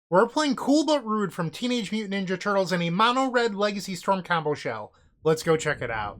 We're playing Cool But Rude from Teenage Mutant Ninja Turtles in a mono red Legacy Storm combo shell. Let's go check it out.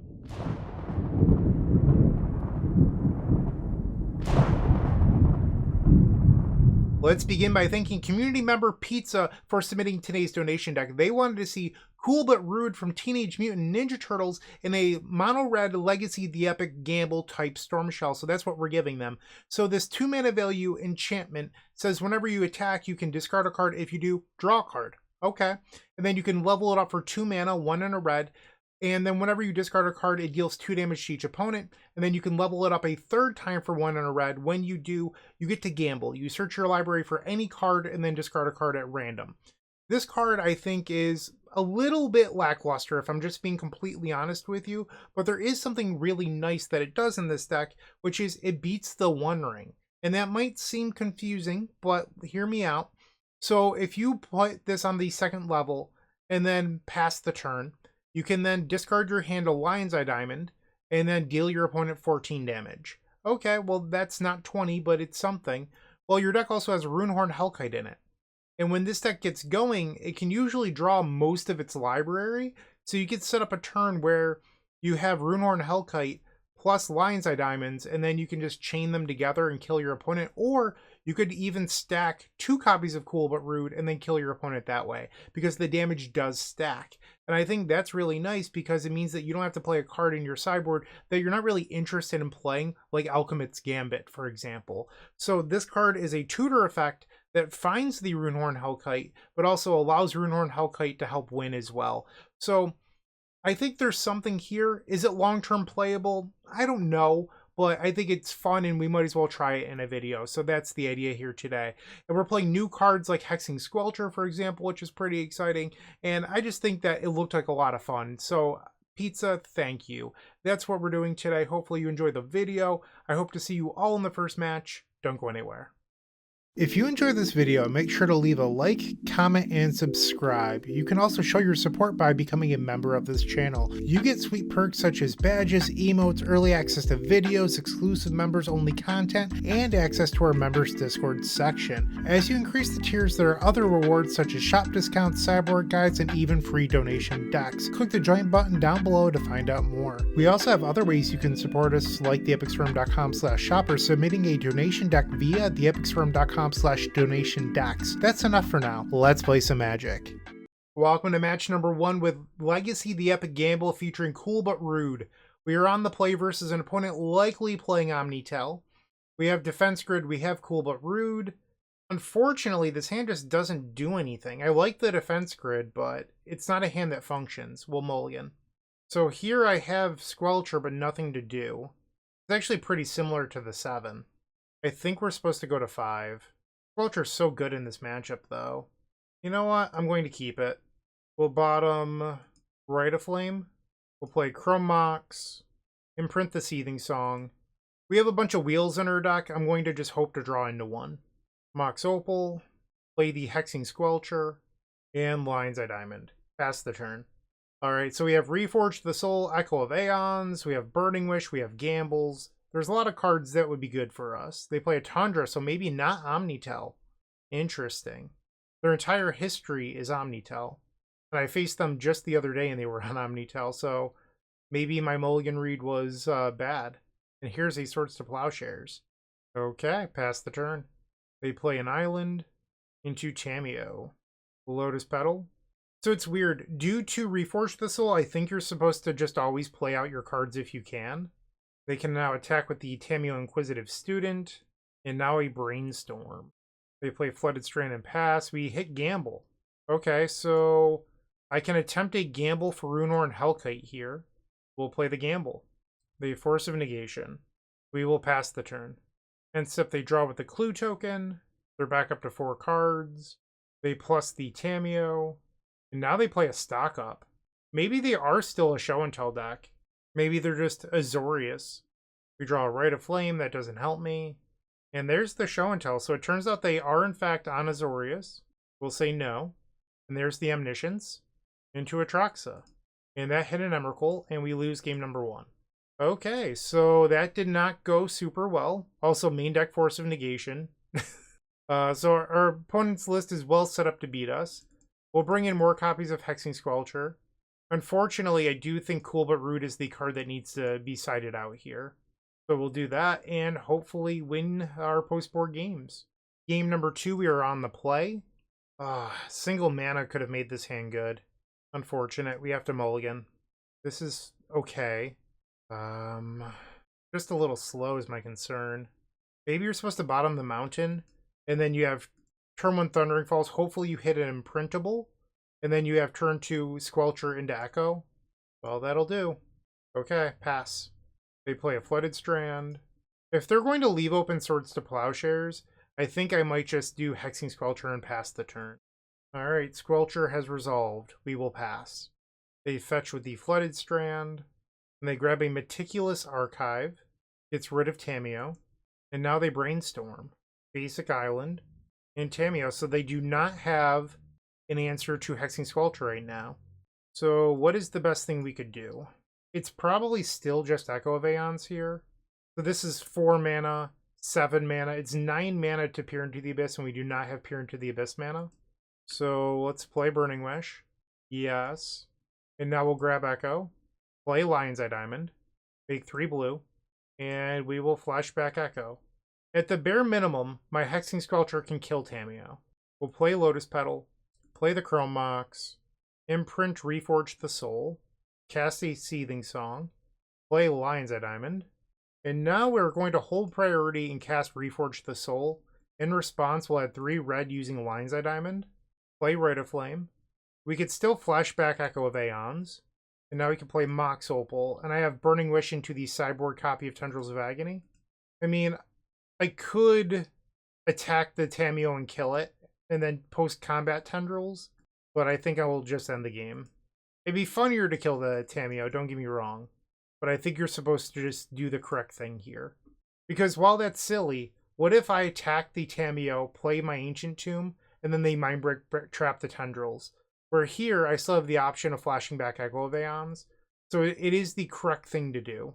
Let's begin by thanking community member Pizza for submitting today's donation deck. They wanted to see Cool But Rude from Teenage Mutant Ninja Turtles in a mono red Legacy the Epic Gamble type Storm Shell, so that's what we're giving them. So this 2 mana value enchantment says whenever you attack, you can discard a card. If you do, draw a card. Okay. And then you can level it up for 2 mana, 1 and a red. And then whenever you discard a card, it deals 2 damage to each opponent. And then you can level it up a third time for 1 and a red. When you do, you get to gamble. You search your library for any card and then discard a card at random. This card, I think, is a little bit lackluster, if I'm just being completely honest with you. But there is something really nice that it does in this deck, which is it beats the One Ring. And that might seem confusing, but hear me out. So if you put this on the second level and then pass the turn, you can then discard your hand a Lion's Eye Diamond and then deal your opponent 14 damage. Okay, well that's not 20, but it's something. Well, your deck also has Runehorn Hellkite in it. And when this deck gets going, it can usually draw most of its library. So you can set up a turn where you have Runehorn Hellkite plus Lion's Eye Diamonds, and then you can just chain them together and kill your opponent. Or you could even stack 2 copies of Cool But Rude and then kill your opponent that way, because the damage does stack. And I think that's really nice because it means that you don't have to play a card in your sideboard that you're not really interested in playing, like Alchemist's Gambit, for example. So this card is a tutor effect that finds the Runehorn Hellkite, but also allows Runehorn Hellkite to help win as well. So I think there's something here. Is it long-term playable? I don't know, but I think it's fun and we might as well try it in a video. So that's the idea here today. And we're playing new cards like Hexing Squelcher, for example, which is pretty exciting. And I just think that it looked like a lot of fun. So Pizza, thank you. That's what we're doing today. Hopefully you enjoyed the video. I hope to see you all in the first match. Don't go anywhere. If you enjoyed this video, make sure to leave a like, comment, and subscribe. You can also show your support by becoming a member of this channel. You get sweet perks such as badges, emotes, early access to videos, exclusive members-only content, and access to our members Discord section. As you increase the tiers, there are other rewards such as shop discounts, sideboard guides, and even free donation decks. Click the join button down below to find out more. We also have other ways you can support us, like theepicstorm.com/shop or submitting a donation deck via theepicstorm.com/donation decks. That's enough for now. Let's play some Magic. Welcome to match number 1 with Legacy the Epic Gamble featuring Cool But Rude. We are on the play versus an opponent likely playing Omnitel. We have Defense Grid, we have Cool But Rude. Unfortunately, this hand just doesn't do anything. I like the Defense Grid, but it's not a hand that functions. We'll mulligan. So here I have Squelcher, but nothing to do. It's actually pretty similar to the 7. I think we're supposed to go to 5. Squelcher's so good in this matchup, though. You know what? I'm going to keep it. We'll bottom Rite of Flame. We'll play Chrome Mox. Imprint the Seething Song. We have a bunch of wheels in our deck. I'm going to just hope to draw into one. Mox Opal. Play the Hexing Squelcher. And Lion's Eye Diamond. Pass the turn. Alright, so we have Reforged the Soul, Echo of Eons. We have Burning Wish. We have Gambles. There's a lot of cards that would be good for us. They play a Tundra, so maybe not Omnitel. Interesting. Their entire history is Omnitel. And I faced them just the other day and they were on Omnitel, so maybe my mulligan read was bad. And here's a Swords to Plowshares. Okay, pass the turn. They play an island into Tameo. Lotus Petal. So it's weird. Due to Reforged the Soul, I think you're supposed to just always play out your cards if you can. They can now attack with the Tameo Inquisitive Student, and now a Brainstorm. They play Flooded Strand and pass. We hit Gamble. Okay, so I can attempt a Gamble for Runehorn Hellkite here. We'll play the Gamble. The Force of Negation. We will pass the turn. Hence, if they draw with the Clue token, they're back up to 4 cards. They plus the Tameo. And now they play a Stock Up. Maybe they are still a Show and Tell deck. Maybe they're just Azorius. We draw a Rite of Flame. That doesn't help me. And there's the Show and Tell. So it turns out they are, in fact, on Azorius. We'll say no. And there's the Omniscience into Atraxa. And that hit an Emrakul, and we lose game number 1. Okay, so that did not go super well. Also, main deck Force of Negation. So our opponent's list is well set up to beat us. We'll bring in more copies of Hexing Squelcher. Unfortunately, I do think Cool But Rude is the card that needs to be sided out here. So we'll do that and hopefully win our post-board games. Game number 2, we are on the play. Single mana could have made this hand good. Unfortunate. We have to mulligan. This is okay. Just a little slow is my concern. Maybe you're supposed to bottom the mountain, and then you have turn 1 Thundering Falls. Hopefully you hit an imprintable, and then you have turn 2 Squelcher into Echo. Well, that'll do. Okay, pass. They play a Flooded Strand. If they're going to leave open Swords to Plowshares, I think I might just do Hexing Squelcher and pass the turn. Alright, Squelcher has resolved. We will pass. They fetch with the Flooded Strand, and they grab a Meticulous Archive, gets rid of Tamiyo, and now they Brainstorm. Basic Island, and Tamiyo, so they do not have an answer to Hexing Squelcher right now. So what is the best thing we could do? It's probably still just Echo of Eons here. So this is 4 mana, 7 mana. It's 9 mana to Peer into the Abyss, and we do not have Peer into the Abyss mana. So let's play Burning Wish. Yes. And now we'll grab Echo. Play Lion's Eye Diamond. Make 3 blue. And we will flashback Echo. At the bare minimum, my Hexing Squelcher can kill Tamiyo. We'll play Lotus Petal. Play the Chrome Mox. Imprint Reforge the Soul. Cast a Seething Song. Play Lion's Eye Diamond. And now we're going to hold priority and cast Reforge the Soul. In response, we'll add 3 red using Lion's Eye Diamond. Play Rite of Flame. We could still flashback Echo of Eons. And now we can play Mox Opal. And I have Burning Wish into the sideboard copy of Tendrils of Agony. I mean, I could attack the Tamiyo and kill it. And then post-combat Tendrils. But I think I will just end the game. It'd be funnier to kill the Tamiyo, don't get me wrong. But I think you're supposed to just do the correct thing here. Because while that's silly, what if I attack the Tamiyo, play my Ancient Tomb, and then they Mind Break trap the Tendrils? Where here, I still have the option of flashing back Echo of Eons. So it is the correct thing to do.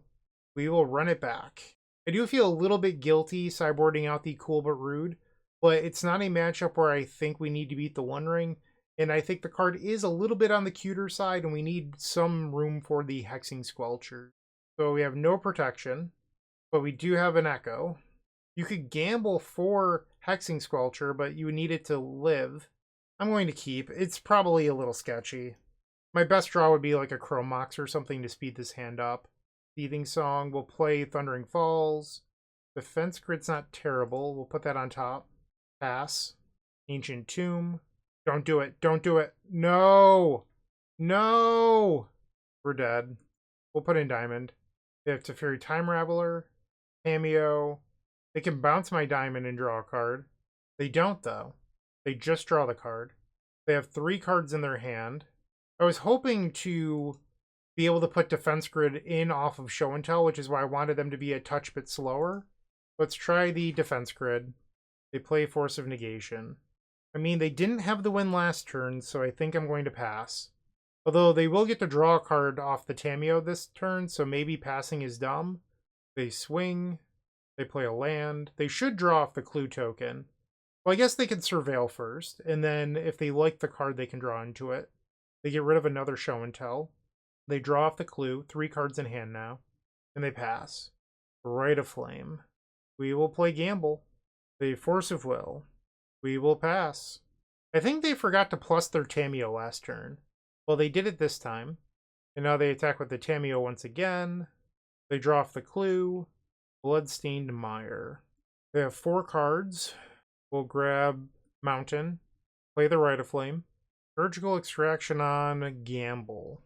We will run it back. I do feel a little bit guilty sideboarding out the Cool But Rude, but it's not a matchup where I think we need to beat the One Ring. And I think the card is a little bit on the cuter side, and we need some room for the Hexing Squelcher. So we have no protection, but we do have an Echo. You could gamble for Hexing Squelcher, but you would need it to live. I'm going to keep. It's probably a little sketchy. My best draw would be like a Chrome Mox or something to speed this hand up. Seething Song. We'll play Thundering Falls. Defense Grid's not terrible. We'll put that on top. Pass. Ancient Tomb. Don't do it. Don't do it. No! No! We're dead. We'll put in Diamond. They have Teferi Time Raveler. Tamiyo. They can bounce my Diamond and draw a card. They don't, though. They just draw the card. They have 3 cards in their hand. I was hoping to be able to put Defense Grid in off of Show and Tell, which is why I wanted them to be a touch bit slower. Let's try the Defense Grid. They play Force of Negation. I mean, they didn't have the win last turn, so I think I'm going to pass. Although they will get to draw a card off the Tamiyo this turn, so maybe passing is dumb. They swing. They play a land. They should draw off the Clue token. Well, I guess they can Surveil first, and then if they like the card, they can draw into it. They get rid of another Show and Tell. They draw off the Clue, 3 cards in hand now, and they pass. Rite of Flame. We will play Gamble. They Force of Will. We will pass. I think they forgot to plus their Tamiyo last turn. Well, they did it this time. And now they attack with the Tamiyo once again. They draw off the Clue. Bloodstained Mire. They have 4 cards. We'll grab Mountain. Play the Rite of Flame. Surgical Extraction on Gamble.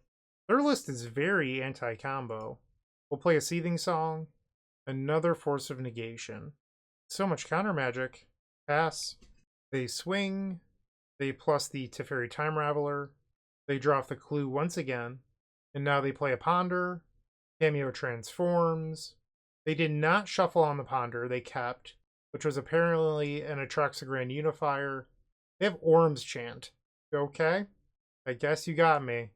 Their list is very anti-combo. We'll play a Seething Song. Another Force of Negation. So much counter magic. Pass. They swing. They plus the Teferi Time Raveler. They draw off the Clue once again. And now they play a Ponder. Tamiyo transforms. They did not shuffle on the Ponder. They kept, which was apparently an Atraxa Unifier. They have Orm's Chant. Okay? I guess you got me.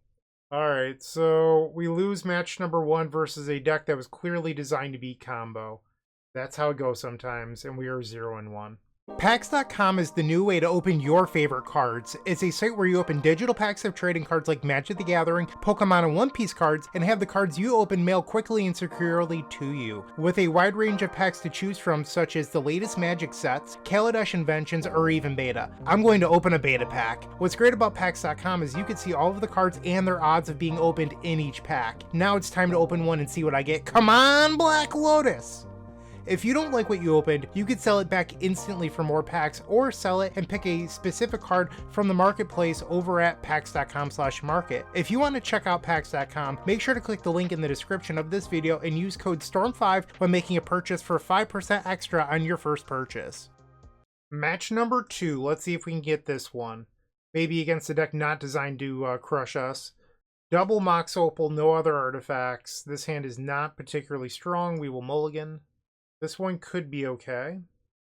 Alright, so we lose match number 1 versus a deck that was clearly designed to beat combo. That's how it goes sometimes, and we are 0-1. Packs.com is the new way to open your favorite cards. It's a site where you open digital packs of trading cards like Magic the Gathering, Pokemon, and One Piece cards, and have the cards you open mailed quickly and securely to you. With a wide range of packs to choose from, such as the latest Magic sets, Kaladesh inventions, or even beta. I'm going to open a beta pack. What's great about Packs.com is you can see all of the cards and their odds of being opened in each pack. Now it's time to open one and see what I get. Come on, Black Lotus! If you don't like what you opened, you could sell it back instantly for more packs, or sell it and pick a specific card from the marketplace over at packs.com/market. If you want to check out packs.com, make sure to click the link in the description of this video and use code STORM5 when making a purchase for 5% extra on your first purchase. Match number 2, let's see if we can get this one. Maybe against a deck not designed to crush us. Double Mox Opal, no other artifacts. This hand is not particularly strong, we will mulligan. This one could be okay.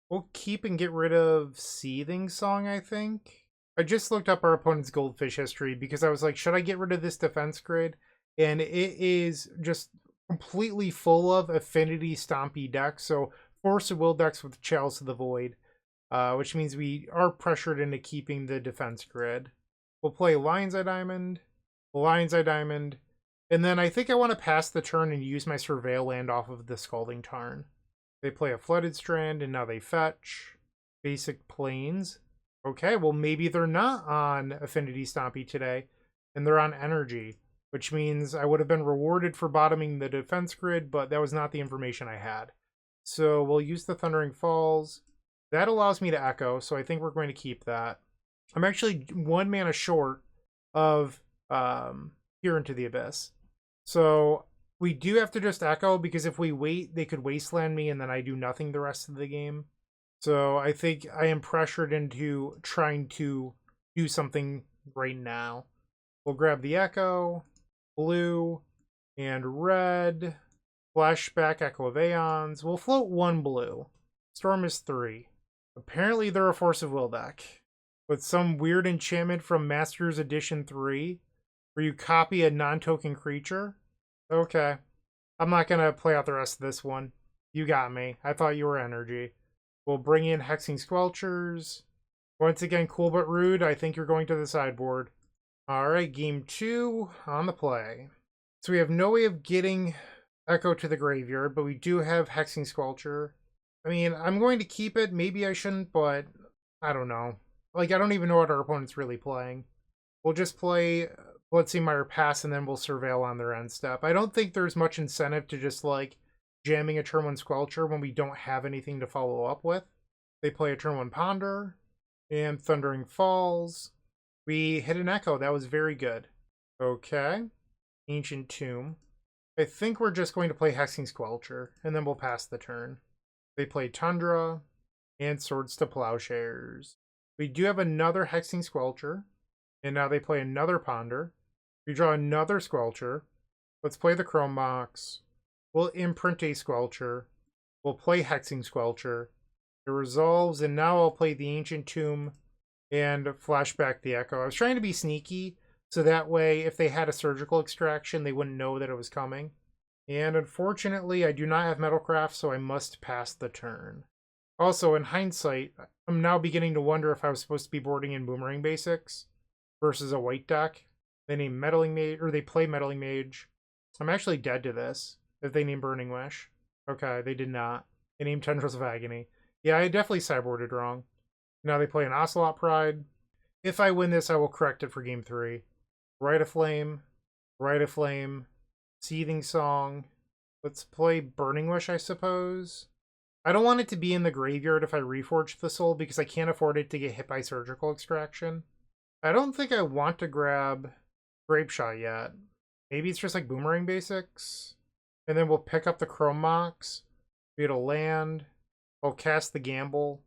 We'll keep and get rid of Seething Song, I think. I just looked up our opponent's Goldfish history because I was like, should I get rid of this defense grid? And it is just completely full of Affinity Stompy decks. So Force of Will decks with Chalice of the Void, which means we are pressured into keeping the defense grid. We'll play Lion's Eye Diamond, Lion's Eye Diamond, and then I think I want to pass the turn and use my Surveil land off of the Scalding Tarn. They play a Flooded Strand, and now they fetch. Basic Plains. Okay, well maybe they're not on Affinity Stompy today, and they're on Energy, which means I would have been rewarded for bottoming the defense grid, but that was not the information I had. So we'll use the Thundering Falls. That allows me to Echo, so I think we're going to keep that. I'm actually 1 mana short of Peer into the Abyss. So we do have to just Echo, because if we wait, they could Wasteland me and then I do nothing the rest of the game. So I think I am pressured into trying to do something right now. We'll grab the Echo, blue, and red. Flashback Echo of Eons. We'll float 1 blue. Storm is 3. Apparently they're a Force of Will deck with some weird enchantment from Masters Edition 3 where you copy a non-token creature. Okay. I'm not going to play out the rest of this one. You got me. I thought you were Energy. We'll bring in Hexing Squelchers. Once again, cool but rude. I think you're going to the sideboard. Alright, game 2 on the play. So we have no way of getting Echo to the graveyard, but we do have Hexing Squelcher. I mean, I'm going to keep it. Maybe I shouldn't, but I don't know. Like, I don't even know what our opponent's really playing. We'll just play Bloodseemire Pass, and then we'll Surveil on their end step. I don't think there's much incentive to just, like, jamming a turn 1 Squelcher when we don't have anything to follow up with. They play a turn 1 Ponder, and Thundering Falls. We hit an Echo. That was very good. Okay. Ancient Tomb. I think we're just going to play Hexing Squelcher, and then we'll pass the turn. They play Tundra, and Swords to Plowshares. We do have another Hexing Squelcher, and now they play another Ponder. We draw another Squelcher. Let's play the Chrome Mox. We'll imprint a Squelcher. We'll play Hexing Squelcher. It resolves, and now I'll play the Ancient Tomb and flashback the Echo. I was trying to be sneaky, so that way if they had a Surgical Extraction, they wouldn't know that it was coming. And unfortunately, I do not have Metalcraft, so I must pass the turn. Also, in hindsight, I'm now beginning to wonder if I was supposed to be boarding in Boomerang Basics versus a white deck. They name Meddling Mage, or they play Meddling Mage. I'm actually dead to this if they name Burning Wish. Okay, they did not. They named Tendrils of Agony. Yeah, I definitely sideboarded wrong. Now they play an Ocelot Pride. If I win this, I will correct it for game 3. Rite of Flame, Rite of Flame, Seething Song. Let's play Burning Wish, I suppose. I don't want it to be in the graveyard if I reforge the soul, because I can't afford it to get hit by Surgical Extraction. I don't think I want to grab Grape Shot yet. Maybe it's just like Boomerang Basics. And then we'll pick up the Chrome Mox. Beat a land. I'll cast the Gamble.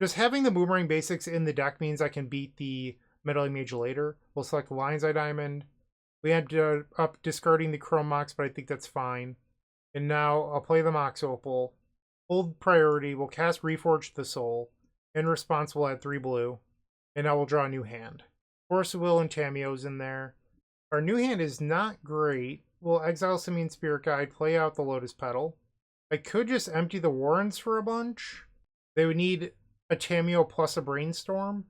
Just having the Boomerang Basics in the deck means I can beat the Meddling Mage later. We'll select Lion's Eye Diamond. We ended up discarding the Chrome Mox, but I think that's fine. And now I'll play the Mox Opal. Hold priority. We'll cast Reforge the Soul. In response, we'll add 3 blue. And now we'll draw a new hand. Force of Will and Tameo's in there. Our new hand is not great. We'll exile Simian Spirit Guide, play out the Lotus Petal. I could just empty the Warrens for a bunch. They would need a Tameo plus a Brainstorm.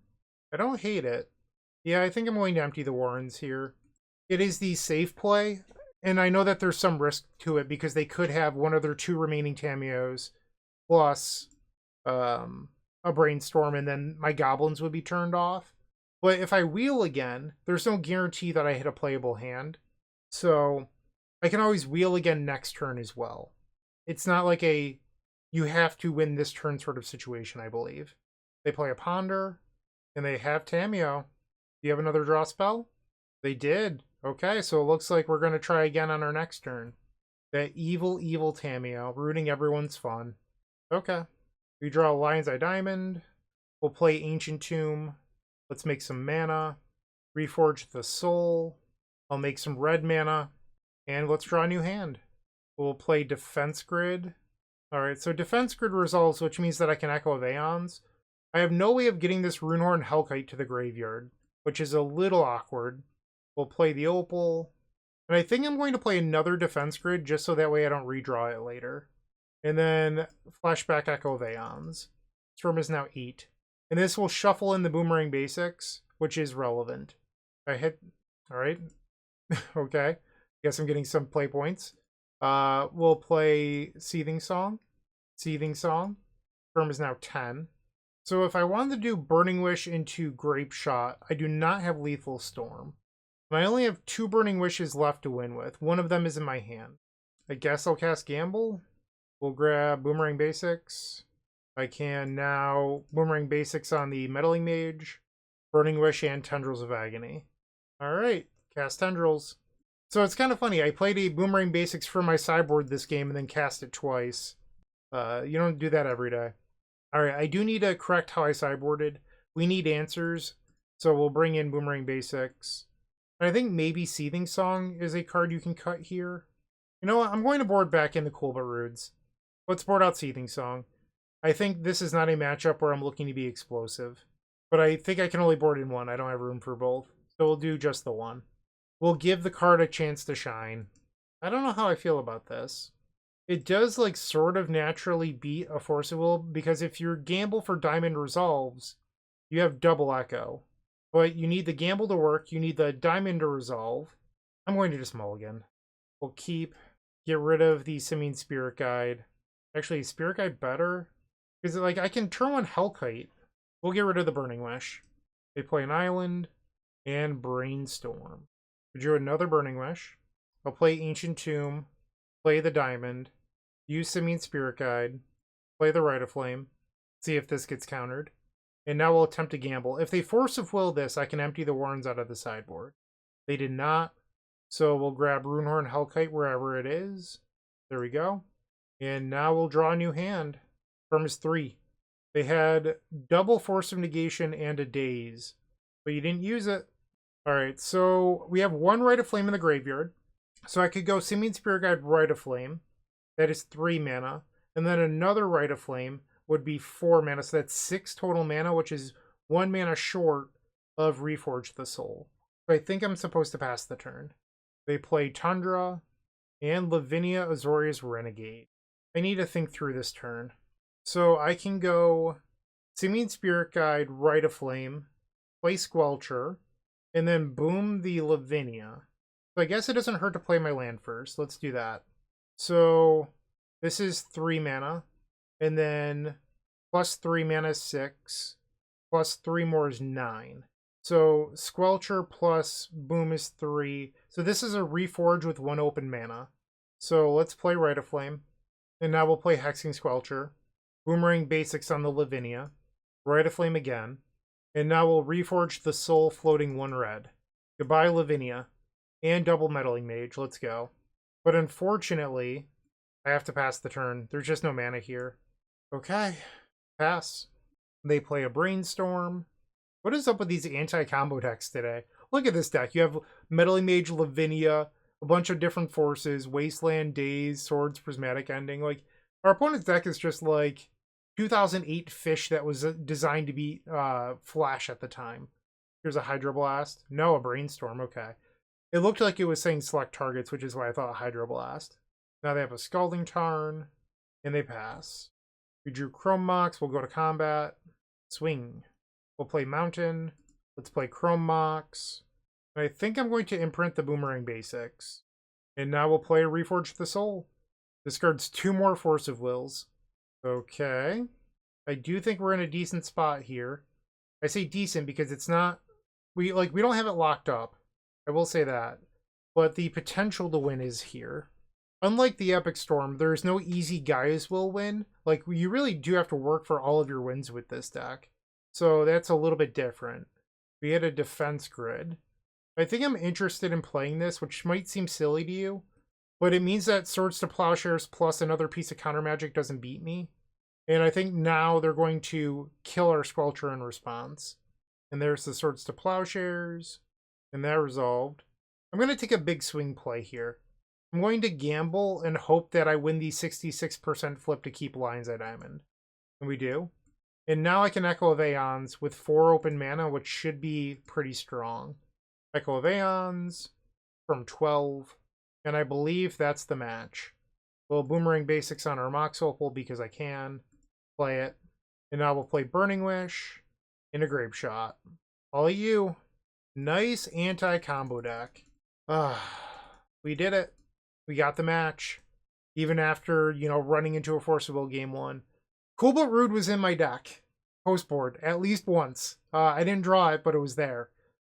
I don't hate it. Yeah, I think I'm going to empty the Warrens here. It is the safe play, and I know that there's some risk to it because they could have one of their 2 remaining Tameos plus a Brainstorm, and then my Goblins would be turned off. But if I wheel again, there's no guarantee that I hit a playable hand. So I can always wheel again next turn as well. It's not like a you have to win this turn sort of situation, I believe. They play a Ponder, and they have Tameo. Do you have another draw spell? They did. Okay, so it looks like we're going to try again on our next turn. That evil, evil Tameo, ruining everyone's fun. Okay. We draw Lion's Eye Diamond. We'll play Ancient Tomb. Let's make some mana. Reforge the Soul. I'll make some red mana. And let's draw a new hand. We'll play Defense Grid. Alright, so Defense Grid resolves, which means that I can Echo of Eons. I have no way of getting this Runehorn Hellkite to the graveyard, which is a little awkward. We'll play the Opal. And I think I'm going to play another Defense Grid just so that way I don't redraw it later. And then Flashback Echo of Eons. Storm is now 8. And this will shuffle in the Boomerang Basics, which is relevant. I hit... Alright. Okay. Guess I'm getting some play points. We'll play Seething Song. Seething Song. Storm is now 10. So if I wanted to do Burning Wish into Grape Shot, I do not have Lethal Storm. And I only have 2 Burning Wishes left to win with. One of them is in my hand. I guess I'll cast Gamble. We'll grab Boomerang Basics. I can now Boomerang Basics on the Meddling Mage, Burning Wish, and Tendrils of Agony. Alright, cast Tendrils. So it's kind of funny. I played a Boomerang Basics for my sideboard this game and then cast it twice. You don't do that every day. Alright, I do need to correct how I sideboarded. We need answers, so we'll bring in Boomerang Basics. And I think maybe Seething Song is a card you can cut here. You know what? I'm going to board back in the Cool But Rudes. Let's board out Seething Song. I think this is not a matchup where I'm looking to be explosive. But I think I can only board in one. I don't have room for both. So we'll do just the one. We'll give the card a chance to shine. I don't know how I feel about this. It does, like, sort of naturally beat a Force of Will, because if you gamble for Diamond Resolves, you have double Echo. But you need the gamble to work, you need the Diamond to resolve. I'm going to just mulligan. We'll get rid of the Simian Spirit Guide. Actually, is Spirit Guide better? Because, like, I can turn on Hellkite. We'll get rid of the Burning Wish. They play an Island and Brainstorm. We drew another Burning Wish. I'll play Ancient Tomb, play the Diamond, use Simian Spirit Guide, play the Rite of Flame, see if this gets countered. And now we'll attempt to gamble. If they Force of Will this, I can empty the Warrens out of the sideboard. They did not. So we'll grab Runehorn Hellkite wherever it is. There we go. And now we'll draw a new hand. From is 3. They had double Force of Negation and a Daze. But you didn't use it. Alright, so we have 1 Rite of Flame in the graveyard. So I could go Simian Spirit Guide, Rite of Flame. That is 3 mana. And then another Rite of Flame would be 4 mana. So that's 6 total mana, which is 1 mana short of Reforge the Soul. So I think I'm supposed to pass the turn. They play Tundra and Lavinia Azorius Renegade. I need to think through this turn. So I can go Simian Spirit Guide, Rite of Flame, play Squelcher, and then boom the Lavinia. So I guess it doesn't hurt to play my land first. Let's do that. So this is 3 mana. And then plus 3 mana is 6. Plus 3 more is 9. So Squelcher plus boom is 3. So this is a Reforge with 1 open mana. So let's play Rite of Flame. And now we'll play Hexing Squelcher. Boomerang Basics on the Lavinia. Rite of Flame again. And now we'll Reforge the Soul floating 1 red. Goodbye Lavinia. And double Meddling Mage. Let's go. But unfortunately, I have to pass the turn. There's just no mana here. Okay. Pass. They play a Brainstorm. What is up with these anti-combo decks today? Look at this deck. You have Meddling Mage, Lavinia, a bunch of different forces, Wasteland, Daze, Swords, Prismatic Ending. Like, our opponent's deck is just like 2008 Fish that was designed to be Flash at the time. Here's a Hydroblast. No, a Brainstorm. Okay. It looked like it was saying select targets, which is why I thought Hydroblast. Now they have a Scalding Tarn, and they pass. We drew Chrome Mox. We'll go to combat. Swing. We'll play Mountain. Let's play Chrome Mox. I think I'm going to imprint the Boomerang Basics. And now we'll play Reforge the Soul. Discards 2 more Force of Wills. Okay. I do think we're in a decent spot here. I say decent because it's not... We don't have it locked up. I will say that. But the potential to win is here. Unlike the Epic Storm, there's no easy Gaia's Will win. Like, you really do have to work for all of your wins with this deck. So that's a little bit different. We had a defense grid. I think I'm interested in playing this, which might seem silly to you, but it means that Swords to Plowshares plus another piece of counter magic doesn't beat me. And I think now they're going to kill our Squelcher in response. And there's the Swords to Plowshares, and that resolved. I'm going to take a big swing play here. I'm going to gamble and hope that I win the 66% flip to keep Lion's Eye Diamond. And we do. And now I can Echo of Eons with 4 open mana, which should be pretty strong. Echo of Eons from 12, and I believe that's the match. We'll Boomerang Basics on our Mox Opal because I can play it. And now we'll play Burning Wish and a Grape Shot. All of you. Nice anti-combo deck. We did it. We got the match. Even after, running into a Force of Will game 1. Cool but Rude was in my deck. Postboard, at least once. I didn't draw it, but it was there.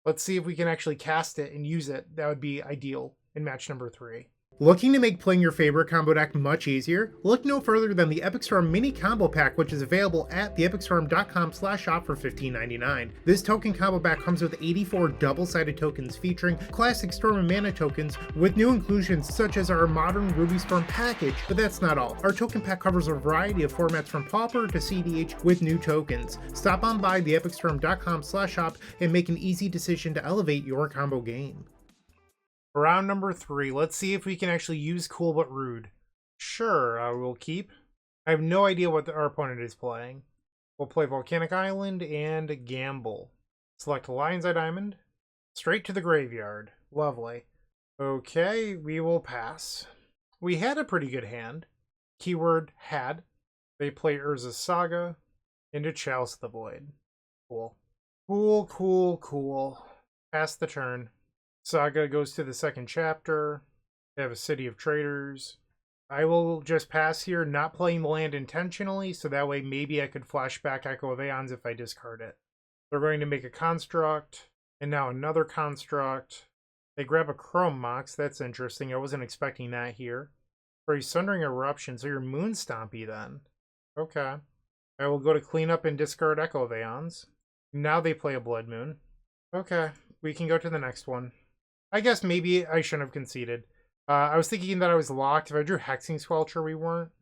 Let's see if we can actually cast it and use it. That would be ideal in match number 3. Looking to make playing your favorite combo deck much easier? Look no further than the Epic Storm Mini Combo Pack, which is available at theepicstorm.com/shop for $15.99. This token combo pack comes with 84 double-sided tokens featuring classic Storm and Mana tokens with new inclusions such as our modern Ruby Storm package, but that's not all. Our token pack covers a variety of formats from Pauper to CDH with new tokens. Stop on by theepicstorm.com/shop and make an easy decision to elevate your combo game. Round number 3. Let's see if we can actually use Cool but Rude. Sure, we'll keep. I have no idea what our opponent is playing. We'll play Volcanic Island and Gamble. Select Lion's Eye Diamond. Straight to the graveyard. Lovely. Okay, we will pass. We had a pretty good hand. Keyword had. They play Urza's Saga into Chalice of the Void. Cool. Cool. Pass the turn. Saga goes to the second chapter. They have a City of Traders. I will just pass here, not playing the land intentionally, so that way maybe I could flash back Echo of Eons if I discard it. They're going to make a construct, and now another construct. They grab a Chrome Mox, that's interesting. I wasn't expecting that here. For a Sundering Eruption, so you're Moon Stompy then. Okay. I will go to clean up and discard Echo of Eons. Now they play a Blood Moon. Okay, we can go to the next one. I guess maybe I shouldn't have conceded. I was thinking that I was locked. If I drew Hexing Squelcher, we weren't.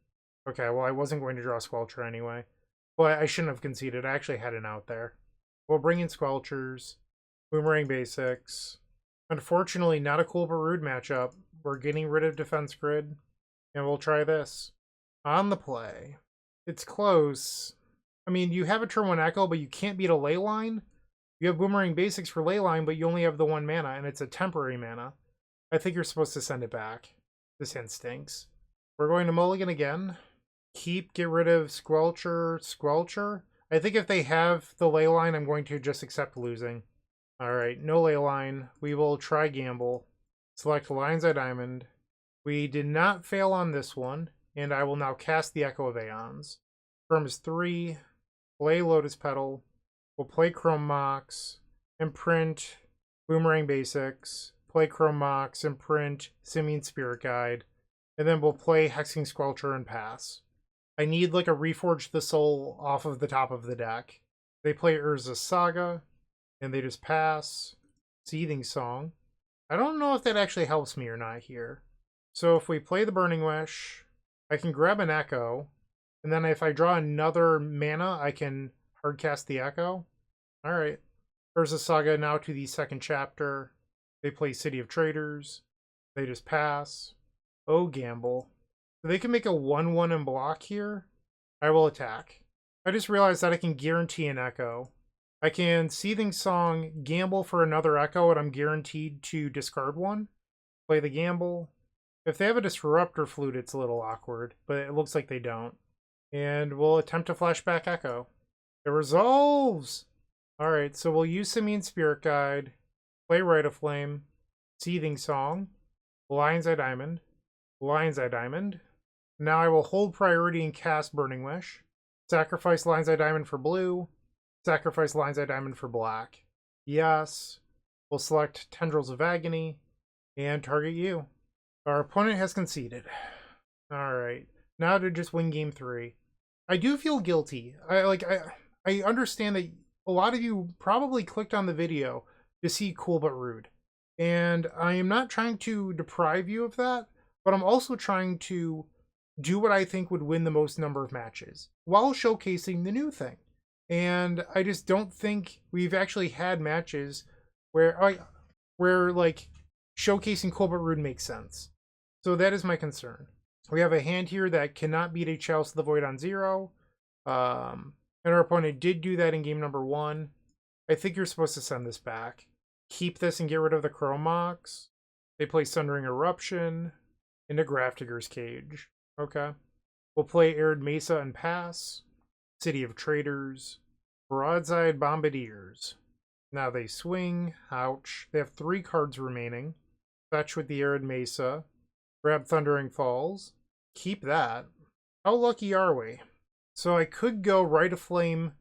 Okay, well, I wasn't going to draw Squelcher anyway. But I shouldn't have conceded. I actually had an out there. We'll bring in Squelchers. Boomerang Basics. Unfortunately, not a Cool but Rude matchup. We're getting rid of Defense Grid. And we'll try this. On the play. It's close. I mean, you have a turn 1 Echo, but you can't beat a Leyline. You have Boomerang Basics for Leyline, but you only have the 1 mana, and it's a temporary mana. I think you're supposed to send it back. This hand stinks. We're going to mulligan again. Get rid of Squelcher. I think if they have the Leyline, I'm going to just accept losing. Alright, no Leyline. We will try Gamble. Select Lion's Eye Diamond. We did not fail on this one, and I will now cast the Echo of Eons. Firm is 3. Play Lotus Petal. We'll play Chrome Mox, imprint Boomerang Basics, play Chrome Mox, imprint Simian Spirit Guide, and then we'll play Hexing Squelcher and pass. I need like a Reforge the Soul off of the top of the deck. They play Urza's Saga, and they just pass. Seething Song. I don't know if that actually helps me or not here. So if we play the Burning Wish, I can grab an Echo, and then if I draw another mana, I can hardcast the Echo. Alright. Urza's Saga now to the second chapter. They play City of Traders. They just pass. Oh, Gamble. So they can make a 1/1 and block here. I will attack. I just realized that I can guarantee an Echo. I can Seething Song, gamble for another Echo, and I'm guaranteed to discard one. Play the Gamble. If they have a Disruptor Flute, it's a little awkward, but it looks like they don't. And we'll attempt to flashback Echo. It resolves! Alright, so we'll use Simian Spirit Guide, play Rite of Flame, Seething Song, Lion's Eye Diamond, Lion's Eye Diamond. Now I will hold priority and cast Burning Wish. Sacrifice Lion's Eye Diamond for blue. Sacrifice Lion's Eye Diamond for black. Yes. We'll select Tendrils of Agony and target you. Our opponent has conceded. Alright. Now to just win game 3. I do feel guilty. I understand that a lot of you probably clicked on the video to see Cool But Rude. And I am not trying to deprive you of that, but I'm also trying to do what I think would win the most number of matches while showcasing the new thing. And I just don't think we've actually had matches where like showcasing Cool But Rude makes sense. So that is my concern. We have a hand here that cannot beat a Chalice of the Void on 0. And our opponent did do that in game number 1. I think you're supposed to send this back. Keep this and get rid of the Chrome Mox. They play Sundering Eruption into Grafdigger's Cage. Okay. We'll play Arid Mesa and pass. City of Traders. Broadside Bombardiers. Now they swing. Ouch. They have 3 cards remaining. Fetch with the Arid Mesa. Grab Thundering Falls. Keep that. How lucky are we? So I could go Rite of Flame.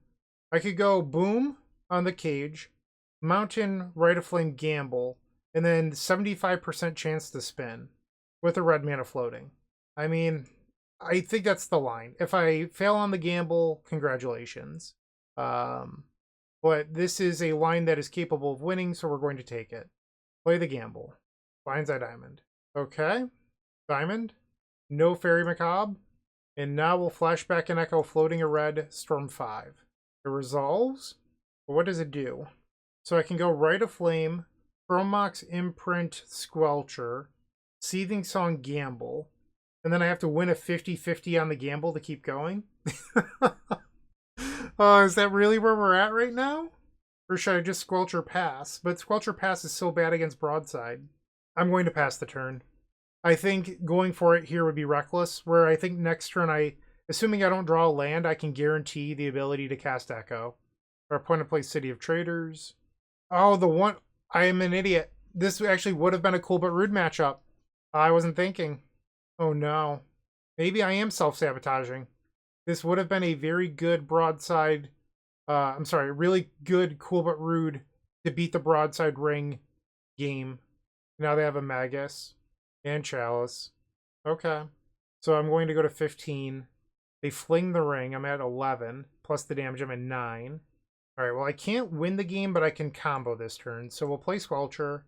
I could go Boom on the Cage. Mountain, Rite of Flame, Gamble. And then 75% chance to spin. With a red mana floating. I mean, I think that's the line. If I fail on the gamble, congratulations. But this is a line that is capable of winning, so we're going to take it. Play the gamble. Lion's Eye Diamond. Okay. Diamond. No Fairy Macabre. And now we'll flashback an Echo floating a red, Storm 5. It resolves. But what does it do? So I can go Rite of Flame, Chrome Mox, Imprint, Squelcher, Seething Song, Gamble. And then I have to win a 50-50 on the gamble to keep going? Is that really where we're at right now? Or should I just Squelcher pass? But Squelcher pass is so bad against Broadside. I'm going to pass the turn. I think going for it here would be reckless, where I think next turn, assuming I don't draw a land, I can guarantee the ability to cast Echo. Our opponent plays City of Traders. Oh, I am an idiot. This actually would have been a Cool But Rude matchup. I wasn't thinking. Oh no. Maybe I am self-sabotaging. This would have been a very good Broadside... really good Cool But Rude to beat the Broadside Ring game. Now they have a Magus and Chalice. Okay. So I'm going to go to 15. They fling the ring. I'm at 11. Plus the damage, I'm at 9. Alright, well I can't win the game, but I can combo this turn. So we'll play Squelcher,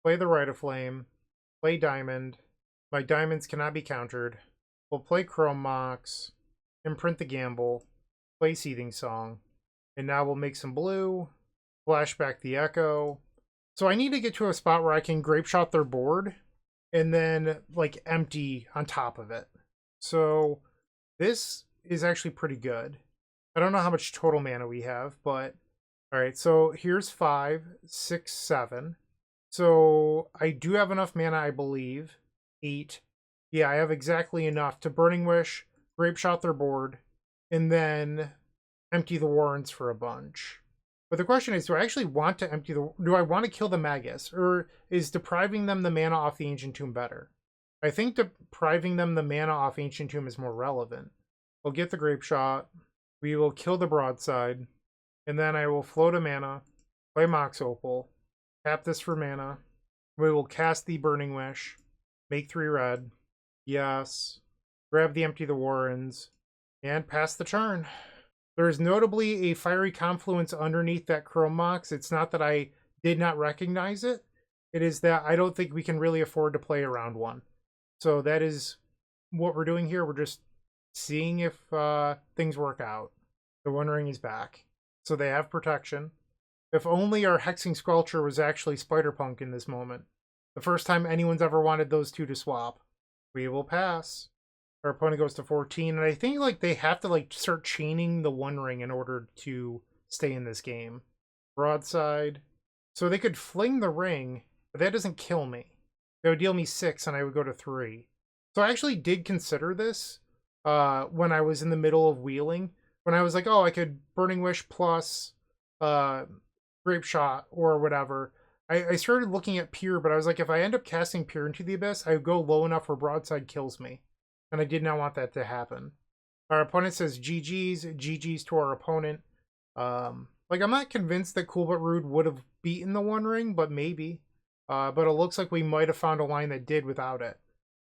play the Rite of Flame, play Diamond. My diamonds cannot be countered. We'll play Chrome Mox, imprint the Gamble, play Seething Song. And now we'll make some blue, flashback the Echo. So I need to get to a spot where I can Grape Shot their board and then like empty on top of it. So this is actually pretty good. I don't know how much total mana we have, but alright, so here's 5, 6, 7. So I do have enough mana, I believe. 8. Yeah, I have exactly enough to Burning Wish, Grape Shot their board, and then empty the Warrens for a bunch. But the question is, do I actually want to do I want to kill the Magus, or is depriving them the mana off the Ancient Tomb better? I think depriving them the mana off Ancient Tomb is more relevant. We'll get the Grape Shot, we will kill the Broadside, and then I will float a mana, play Mox Opal, tap this for mana, we will cast the Burning Wish, make 3 red, yes, grab the Empty the Warrens, and pass the turn. There is notably a Fiery Confluence underneath that Chrome Mox. It's not that I did not recognize it. It is that I don't think we can really afford to play around one. So that is what we're doing here. We're just seeing if things work out. The One Ring is back. So they have protection. If only our Hexing Squelcher was actually Spider-Punk in this moment. The first time anyone's ever wanted those two to swap. We will pass. Our opponent goes to 14, and I think like they have to like start chaining the One Ring in order to stay in this game. Broadside. So they could fling the ring, but that doesn't kill me. They would deal me 6, and I would go to 3. So I actually did consider this when I was in the middle of wheeling, when I was like, oh, I could Burning Wish plus Grape Shot or whatever. I started looking at Peer, but I was like, if I end up casting Peer into the Abyss, I would go low enough where Broadside kills me. And I did not want that to happen. Our opponent says GG's to our opponent. Like, I'm not convinced that Cool But Rude would have beaten the One Ring, but maybe. But it looks like we might have found a line that did without it.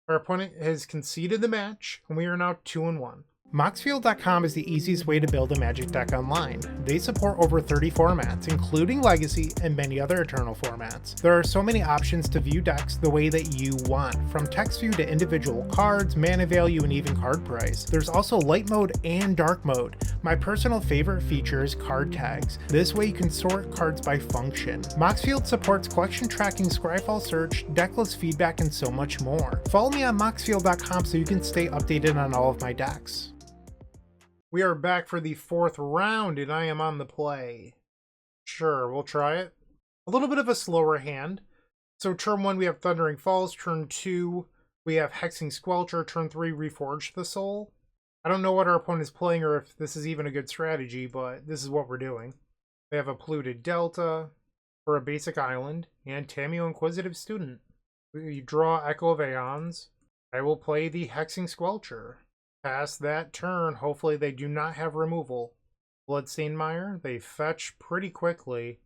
Our opponent has conceded the match, and we are now 2-1. Moxfield.com is the easiest way to build a Magic deck online. They support over 30 formats, including Legacy and many other Eternal formats. There are so many options to view decks the way that you want, from text view to individual cards, mana value, and even card price. There's also light mode and dark mode. My personal favorite feature is card tags. This way you can sort cards by function. Moxfield supports collection tracking, Scryfall search, decklist feedback, and so much more. Follow me on Moxfield.com so you can stay updated on all of my decks. We are back for the 4th round, and I am on the play. Sure, we'll try it. A little bit of a slower hand. So turn 1, we have Thundering Falls. Turn 2, we have Hexing Squelcher. Turn 3, Reforge the Soul. I don't know what our opponent is playing or if this is even a good strategy, but this is what we're doing. They have a Polluted Delta for a basic island, and Tamiyo Inquisitive Student. We draw Echo of Eons. I will play the Hexing Squelcher. Pass that turn, hopefully they do not have removal. Bloodstained Mire, they fetch pretty quickly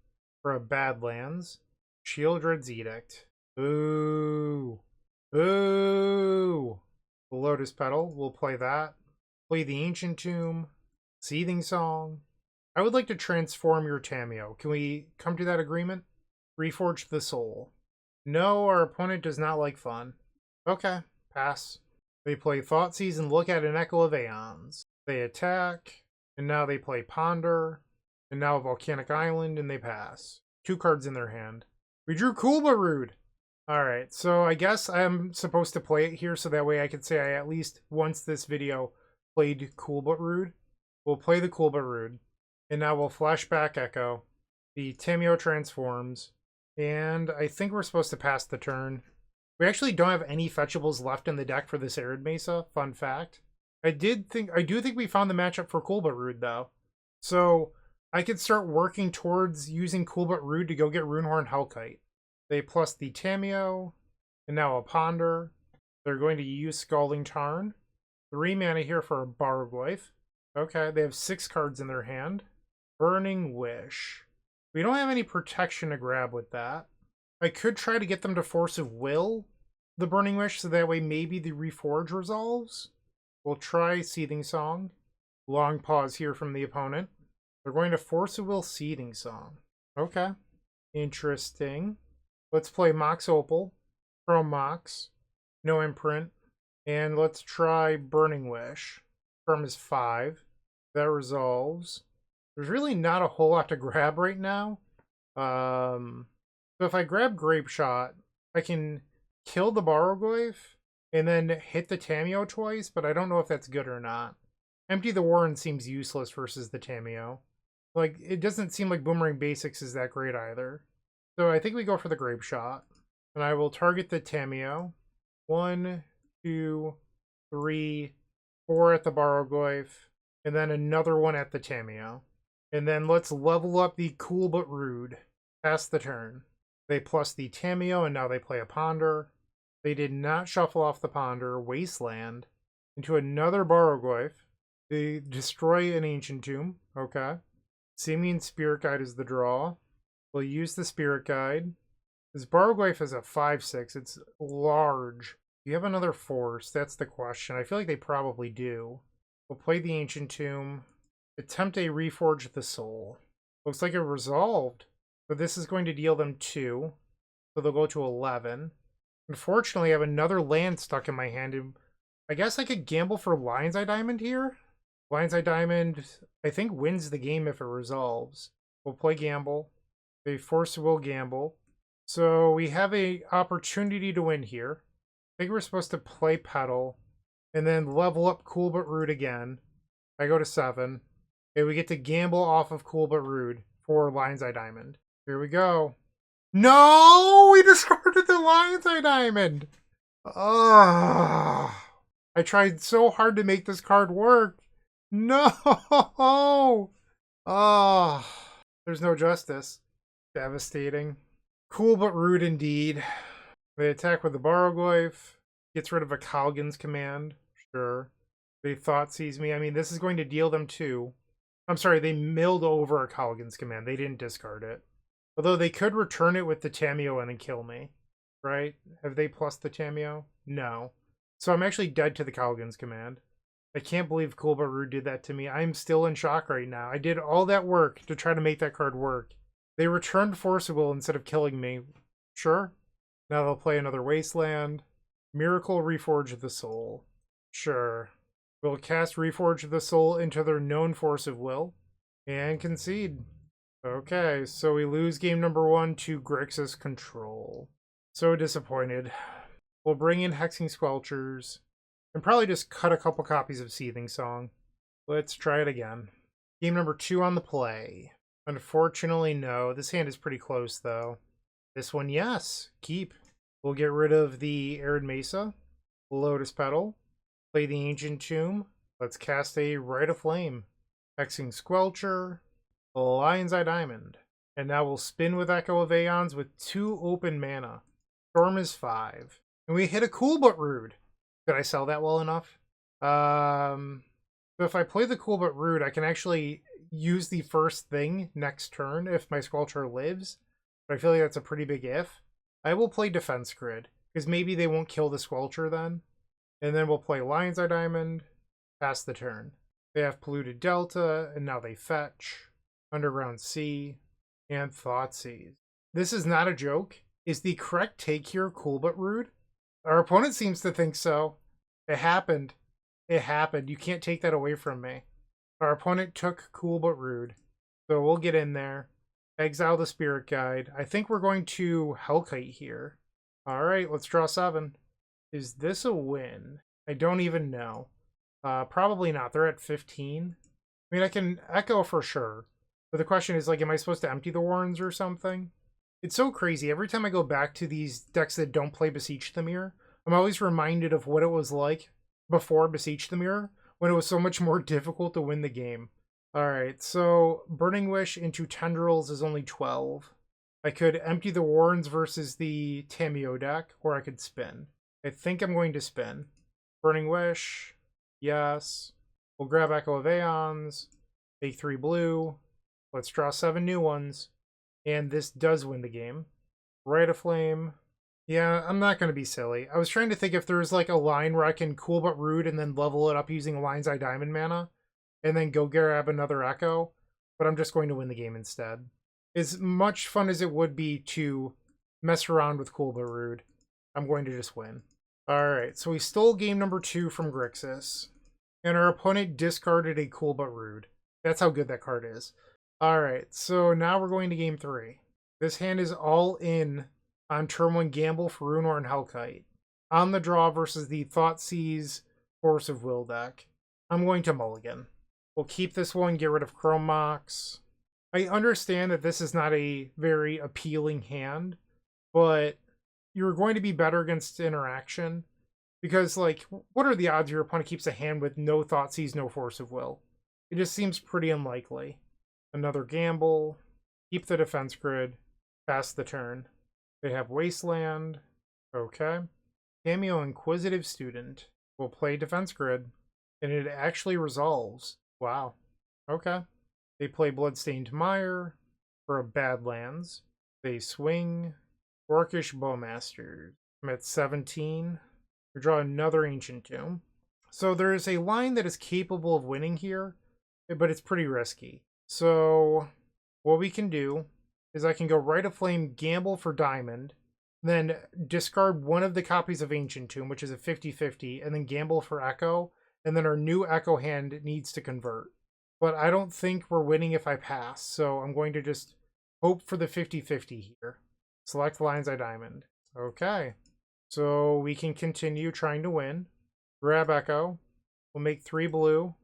for a Badlands. Shieldred's Edict. Ooh. Ooh. The Lotus Petal, we'll play that. Play the Ancient Tomb. Seething Song. I would like to transform your Tamiyo. Can we come to that agreement? Reforge the Soul. No, our opponent does not like fun. Okay, pass. They play Thoughtseize and look at an Echo of Eons. They attack, and now they play Ponder, and now Volcanic Island, and they pass. 2 cards in their hand. We drew Cool But Rude. Alright, so I guess I'm supposed to play it here so that way I can say I at least once this video played Cool But Rude. We'll play the Cool But Rude. And now we'll flashback Echo. The Tamiyo transforms. And I think we're supposed to pass the turn. We actually don't have any fetchables left in the deck for this Arid Mesa, fun fact. I do think we found the matchup for Cool But Rude though. So I could start working towards using Cool But Rude to go get Runehorn Hellkite. They plus the Tamiyo, and now a Ponder. They're going to use Scalding Tarn. 3 mana here for a Barglyph. Okay, they have 6 cards in their hand. Burning Wish. We don't have any protection to grab with that. I could try to get them to Force of Will the Burning Wish, so that way maybe the Reforge resolves. We'll try Seething Song. Long pause here from the opponent. They're going to Force of Will Seething Song. Okay. Interesting. Let's play Mox Opal. Chrome Mox. No imprint. And let's try Burning Wish. Term is 5. That resolves. There's really not a whole lot to grab right now. So if I grab Grape Shot, I can kill the Baroglyph and then hit the Tamiyo twice, but I don't know if that's good or not. Empty the Warren seems useless versus the Tamiyo. Like, it doesn't seem like Boomerang Basics is that great either. So I think we go for the Grape Shot. And I will target the Tamiyo. 1, 2, 3, 4 at the Baroglyph. And then another one at the Tamiyo. And then let's level up the Cool But Rude. Pass the turn. They plus the Tamiyo, and now they play a Ponder. They did not shuffle off the Ponder. Wasteland. Into another Baroglyph. They destroy an Ancient Tomb. Okay. Simian Spirit Guide is the draw. We'll use the Spirit Guide. This Baroglyph is a 5/6. It's large. Do you have another Force? That's the question. I feel like they probably do. We'll play the Ancient Tomb. Attempt a Reforge the Soul. Looks like it resolved. So this is going to deal them 2. So they'll go to 11. Unfortunately, I have another land stuck in my hand. And I guess I could gamble for Lion's Eye Diamond here. Lion's Eye Diamond, I think, wins the game if it resolves. We'll play Gamble. They Force Will Gamble. So we have an opportunity to win here. I think we're supposed to play Petal. And then level up Cool But Rude again. I go to 7. Okay, we get to gamble off of Cool But Rude for Lion's Eye Diamond. Here we go. No! We discarded the Lion's Eye Diamond! Ugh. I tried so hard to make this card work. No! Oh, there's no justice. Devastating. Cool but rude indeed. They attack with the Baroglyph. Gets rid of a Kalgan's command. Sure. They thought sees me. I mean, this is going to deal them 2. I'm sorry, they milled over a Kalgan's command. They didn't discard it. Although they could return it with the Tamiyo and then kill me. Right? Have they plus the Tamiyo? No. So I'm actually dead to the Kalgan's command. I can't believe Cool but Rude did that to me. I'm still in shock right now. I did all that work to try to make that card work. They returned Force of Will instead of killing me. Sure. Now they'll play another Wasteland. Miracle Reforge the Soul. Sure. We'll cast Reforge the Soul into their known Force of Will. And concede. Okay, so we lose game number 1 to Grixis control. So disappointed. We'll bring in Hexing Squelchers. And probably just cut a couple copies of Seething Song. Let's try it again. Game number 2 on the play. Unfortunately, no. This hand is pretty close, though. This one, yes. Keep. We'll get rid of the Arid Mesa. Lotus Petal. Play the Ancient Tomb. Let's cast a Rite of Flame. Hexing Squelcher. Lion's Eye Diamond. And now we'll spin with Echo of Eons with 2 open mana. Storm is 5. And we hit a Cool but Rude. Did I sell that well enough? So if I play the Cool but Rude, I can actually use the first thing next turn if my Squelcher lives. But I feel like that's a pretty big if. I will play Defense Grid, because maybe they won't kill the Squelcher then. And then we'll play Lion's Eye Diamond, pass the turn. They have Polluted Delta, and now they fetch. Underground Sea, and Thoughtseize. This is not a joke. Is the correct take here Cool but Rude? Our opponent seems to think so. It happened. It happened. You can't take that away from me. Our opponent took Cool but Rude. So we'll get in there. Exile the Spirit Guide. I think we're going to Hellkite here. Alright, let's draw 7. Is this a win? I don't even know. Probably not. They're at 15. I mean, I can Echo for sure. But the question is, like, am I supposed to empty the Warrens or something? It's so crazy. Every time I go back to these decks that don't play Beseech the Mirror, I'm always reminded of what it was like before Beseech the Mirror, when it was so much more difficult to win the game. Alright, so Burning Wish into Tendrils is only 12. I could empty the Warrens versus the Tamiyo deck, or I could spin. I think I'm going to spin. Burning Wish. Yes. We'll grab Echo of Aeons. Take 3 blue. Let's draw 7 new ones. And this does win the game. Rite of Flame. Yeah, I'm not going to be silly. I was trying to think if there's like a line where I can Cool but Rude and then level it up using Lion's Eye Diamond mana. And then go grab another Echo. But I'm just going to win the game instead. As much fun as it would be to mess around with Cool but Rude, I'm going to just win. Alright, so we stole game number 2 from Grixis. And our opponent discarded a Cool but Rude. That's how good that card is. Alright, so now we're going to game 3. This hand is all in on turn 1 gamble for Runehorn Hellkite. On the draw versus the Thoughtseize Force of Will deck. I'm going to mulligan. We'll keep this one, get rid of Chrome Mox. I understand that this is not a very appealing hand, but you're going to be better against interaction. Because, like, what are the odds your opponent keeps a hand with no Thoughtseize, no Force of Will? It just seems pretty unlikely. Another gamble. Keep the defense grid. Pass the turn. They have Wasteland. Okay. Tamiyo Inquisitive Student. We'll play defense grid. And it actually resolves. Wow. Okay. They play Bloodstained Mire for a Badlands. They swing Orcish Bowmasters. I'm at 17. We draw another Ancient Tomb. So there is a line that is capable of winning here, but it's pretty risky. So what we can do is I can go Rite of Flame, gamble for Diamond, then discard one of the copies of Ancient Tomb, which is a 50-50, and then gamble for Echo, and then our new Echo hand needs to convert. But I don't think we're winning if I pass, so I'm going to just hope for the 50-50 here. Select Lion's Eye Diamond. Okay. So we can continue trying to win. Grab Echo. We'll make 3 blue.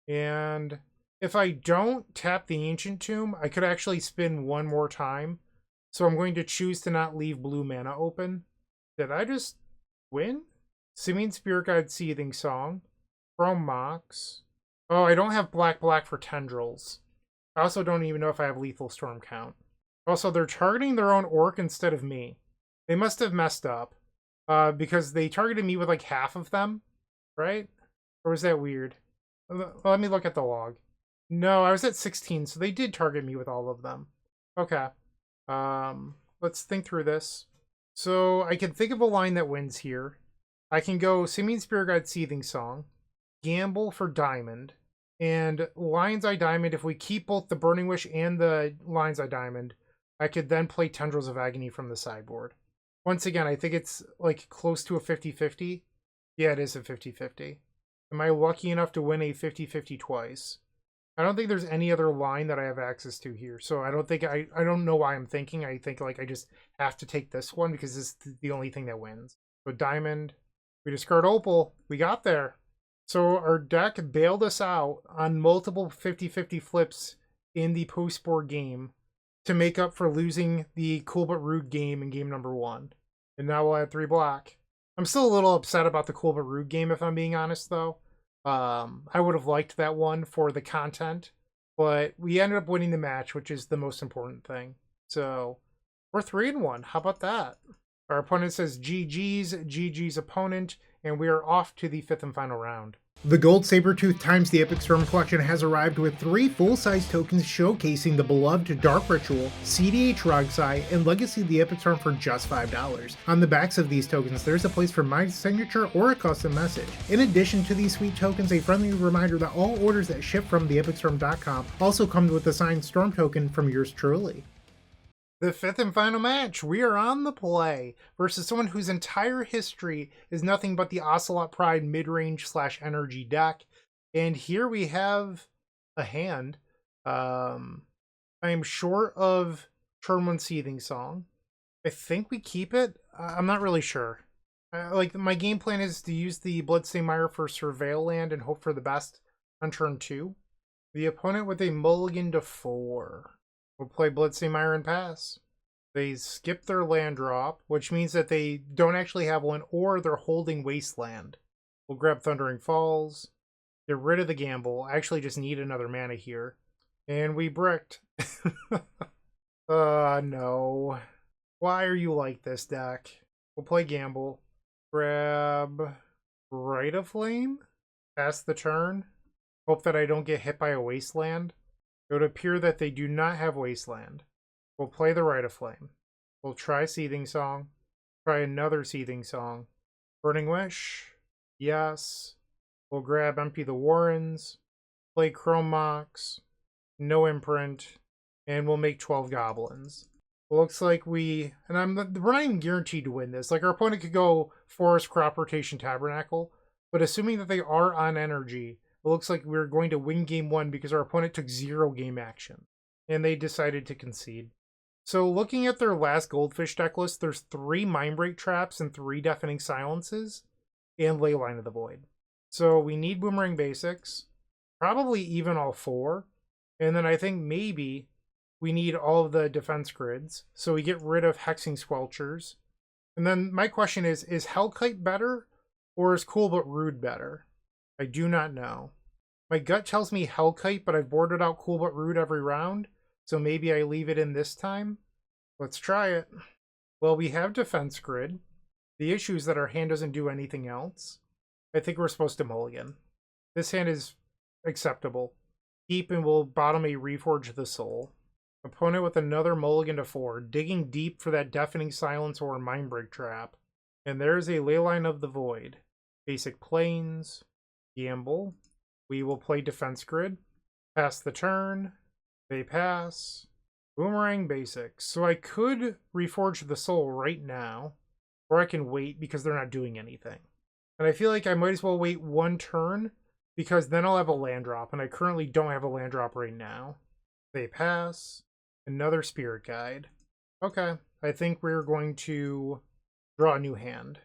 And if I don't tap the Ancient Tomb, I could actually spin one more time. So I'm going to choose to not leave blue mana open. Did I just win? Simian Spirit Guide Seething Song. Chrome Mox. Oh, I don't have black for tendrils. I also don't even know if I have lethal storm count. Also, they're targeting their own orc instead of me. They must have messed up. Because they targeted me with like half of them, right? Or was that weird? Let me look at the log. No, I was at 16, so they did target me with all of them. Okay. Let's think through this. So I can think of a line that wins here. I can go Simian Spirit Guide Seething Song, gamble for Diamond, and Lion's Eye Diamond. If we keep both the Burning Wish and the Lion's Eye Diamond, I could then play Tendrils of Agony from the sideboard. Once again, I think it's like close to a 50-50. Yeah, it is a 50-50. Am I lucky enough to win a 50-50 twice? I don't think there's any other line that I have access to here. So I don't think I don't know why I'm thinking. I think like I just have to take this one because this is the only thing that wins. So Diamond, we discard Opal. We got there. So our deck bailed us out on multiple 50-50 flips in the post-board game to make up for losing the Cool But Rude game in game number 1. And now we'll add 3 black. I'm still a little upset about the Cool But Rude game, if I'm being honest, though. I would have liked that one for the content, but we ended up winning the match, which is the most important thing. So we're 3-1. How about that? Our opponent says GG's opponent, and we are off to the 5th and final round. The Gold Sabertooth times the Epic Storm collection has arrived with 3 full-size tokens showcasing the beloved Dark Ritual, CDH Rogsai, and Legacy of the Epic Storm for just $5. On the backs of these tokens, there's a place for my signature or a custom message. In addition to these sweet tokens, a friendly reminder that all orders that ship from theepicstorm.com also come with a signed Storm token from yours truly. The 5th and final match, we are on the play versus someone whose entire history is nothing but the Ocelot Pride mid-range / energy deck. And here we have a hand. I am short of turn 1 Seething Song. I think we keep it. I'm not really sure. Like my game plan is to use the Bloodstained Mire for Surveil land and hope for the best on turn 2. The opponent with a mulligan to 4. We'll play Bloodstained Mire and pass. They skip their land drop, which means that they don't actually have one, or they're holding Wasteland. We'll grab Thundering Falls, get rid of the gamble. I actually just need another mana here. And we bricked. No. Why are you like this, deck? We'll play gamble. Grab Rite of Flame. Pass the turn. Hope that I don't get hit by a Wasteland. It would appear that they do not have Wasteland. We'll play the Rite of Flame. We'll try Seething Song. Try another Seething Song. Burning Wish. Yes. We'll grab Empty the Warrens. Play Chrome Mox. No Imprint. And we'll make 12 Goblins. Looks like we're not even guaranteed to win this. Like, our opponent could go Forest Crop Rotation Tabernacle. But assuming that they are on energy, it looks like we're going to win game 1 because our opponent took 0 game action. And they decided to concede. So looking at their last Goldfish deck list, there's 3 Mindbreak Traps and 3 Deafening Silences, and Leyline of the Void. So we need Boomerang Basics, probably even all 4, and then I think maybe we need all of the defense grids, so we get rid of Hexing Squelchers. And then my question is Hellkite better, or is Cool But Rude better? I do not know. My gut tells me Hellkite, but I've boarded out Cool But Rude every round, so maybe I leave it in this time. Let's try it. Well, we have Defense Grid. The issue is that our hand doesn't do anything else. I think we're supposed to mulligan. This hand is acceptable. Keep and we'll bottom a Reforge the Soul. Opponent with another mulligan to 4, digging deep for that Deafening Silence or Mindbreak Trap. And there's a Leyline of the Void. Basic Plains. Gamble. We will play Defense Grid. Pass the turn. They pass. Boomerang Basics. So I could Reforge the Soul right now, or I can wait because they're not doing anything. And I feel like I might as well wait 1 turn because then I'll have a land drop, and I currently don't have a land drop right now. They pass. Another Spirit Guide. Okay, I think we're going to draw a new hand.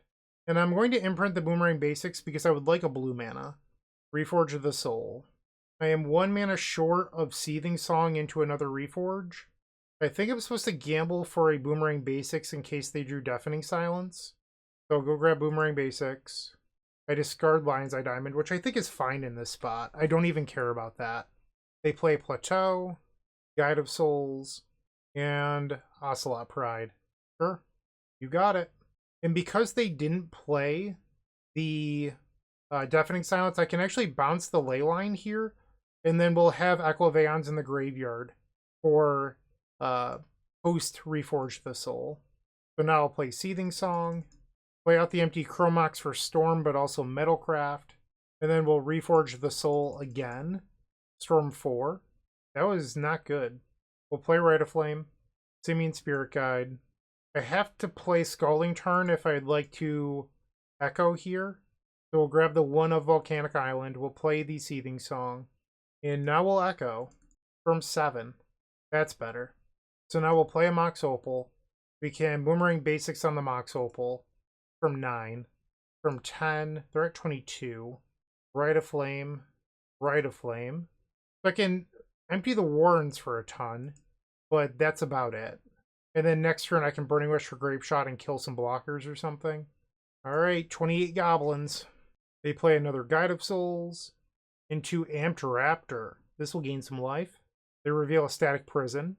And I'm going to imprint the Boomerang Basics because I would like a blue mana. Reforge the Soul. I am 1 mana short of Seething Song into another Reforge. I think I'm supposed to gamble for a Boomerang Basics in case they drew Deafening Silence. So I'll go grab Boomerang Basics. I discard Lion's Eye Diamond, which I think is fine in this spot. I don't even care about that. They play Plateau, Guide of Souls, and Ocelot Pride. Sure, you got it. And because they didn't play the Deafening Silence, I can actually bounce the Leyline here, and then we'll have Echo of Eons in the graveyard for post Reforge the Soul. So now I'll play Seething Song, play out the empty Chromox for Storm, but also Metalcraft, and then we'll Reforge the Soul again. Storm 4. That was not good. We'll play Rite of Flame, Simian Spirit Guide. I have to play Scalding Tarn if I'd like to Echo here. So we'll grab the 1 of Volcanic Island. We'll play the Seething Song. And now we'll Echo from 7. That's better. So now we'll play a Mox Opal. We can Boomerang Basics on the Mox Opal from 9. From 10, they're at 22. Rite of Flame. Rite of Flame. So I can empty the Warrens for a ton, but that's about it. And then next turn I can Burning Wish for Grape Shot and kill some blockers or something. Alright, 28 Goblins. They play another Guide of Souls into Amped Raptor. This will gain some life. They reveal a Static Prison.